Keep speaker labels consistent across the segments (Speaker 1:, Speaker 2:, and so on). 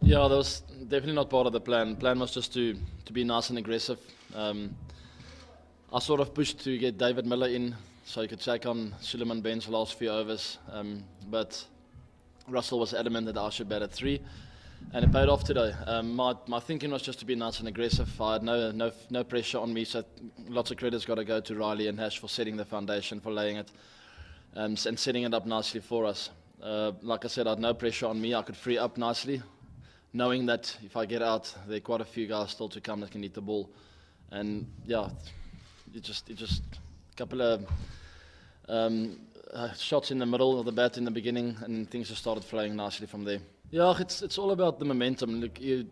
Speaker 1: Yeah, that was definitely not part of the plan. Plan was just to be nice and aggressive. I sort of pushed to get David Miller in so he could take on Suleiman Ben's last few overs. But Russell was adamant that I should bat at 3, and it paid off today. My thinking was just to be nice and aggressive. I had no pressure on me, so lots of credit's got to go to Riley and Hash for setting the foundation, for laying it, and setting it up nicely for us. Like I said, I had no pressure on me. I could free up nicely, knowing that if I get out, there are quite a few guys still to come that can hit the ball. And yeah, it just a couple of shots in the middle of the bat in the beginning, and things just started flowing nicely from there. Yeah, it's all about the momentum. Look, you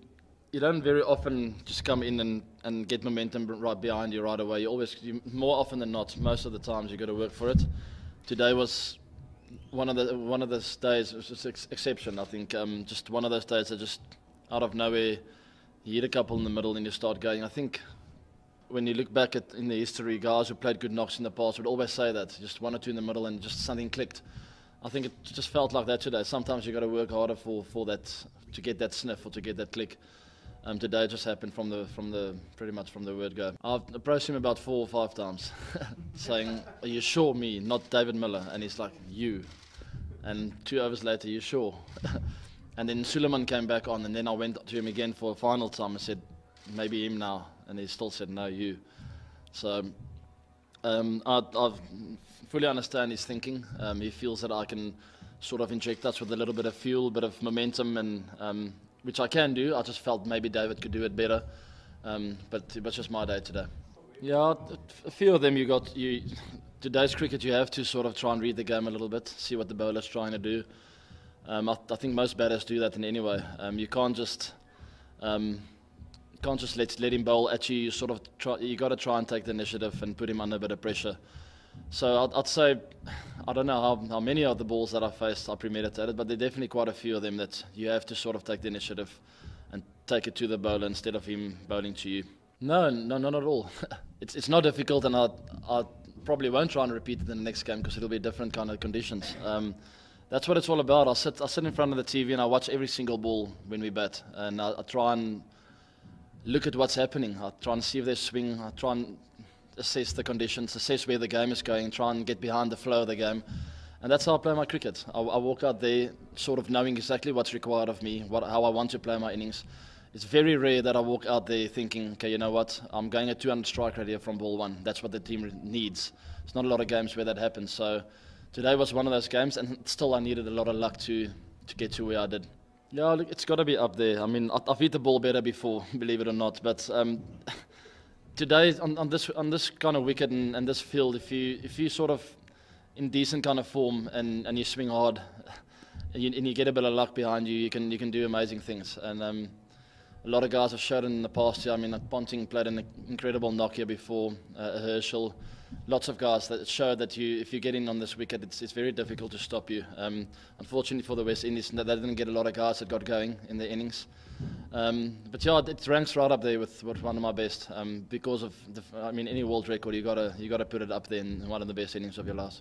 Speaker 1: don't very often just come in and get momentum right behind you right away. More often than not, most of the times you got to work for it. Today was one of those days. It was just exception, I think. Just one of those days that just out of nowhere you hit a couple in the middle and you start going. I think when you look back in the history, guys who played good knocks in the past would always say that, just one or two in the middle and just something clicked. I think it just felt like that today. Sometimes you got to work harder for that, to get that sniff or to get that click. Today it just happened from the pretty much from the word go. I've approached him about 4 or 5 times, saying, "Are you sure me, not David Miller?" And he's like, "You." And 2 overs later, "You sure?" And then Suleiman came back on, and then I went to him again for a final time and said, "Maybe him now," and he still said, "No, you." So I fully understand his thinking. He feels that I can sort of inject us with a little bit of fuel, a bit of momentum, and which I can do. I just felt maybe David could do it better, but it was just my day today. Yeah, a few of them today's cricket, you have to sort of try and read the game a little bit, see what the bowler's trying to do. I think most batters do that in any way. You can't just let him bowl at you. You got to try and take the initiative and put him under a bit of pressure. So I'd say, I don't know how many of the balls that I faced are premeditated, but there are definitely quite a few of them that you have to sort of take the initiative and take it to the bowler instead of him bowling to you. No, not at all. It's not difficult, and I probably won't try and repeat it in the next game because it'll be different kind of conditions. That's what it's all about. I sit in front of the TV and I watch every single ball when we bat, and I try and look at what's happening. I try and see if there's swing. I try and assess the conditions, assess where the game is going, try and get behind the flow of the game. And that's how I play my cricket. I walk out there sort of knowing exactly what's required of me, how I want to play my innings. It's very rare that I walk out there thinking, okay, you know what, I'm going at 200 strike rate here from ball 1. That's what the team needs. It's not a lot of games where that happens. So today was one of those games, and still I needed a lot of luck to get to where I did. Yeah, look, it's got to be up there. I mean, I've hit the ball better before, believe it or not, but today on this kind of wicket and this field, if you sort of in decent kind of form and you swing hard and you get a bit of luck behind you, you can do amazing things. And a lot of guys have showed in the past year. I mean, Ponting played an incredible knock here before, Herschel. Lots of guys that show that if you get in on this wicket, it's very difficult to stop you. Unfortunately for the West Indies, they didn't get a lot of guys that got going in their innings. But yeah, it ranks right up there with one of my best. Because of any world record, you gotta put it up there in one of the best innings of your life.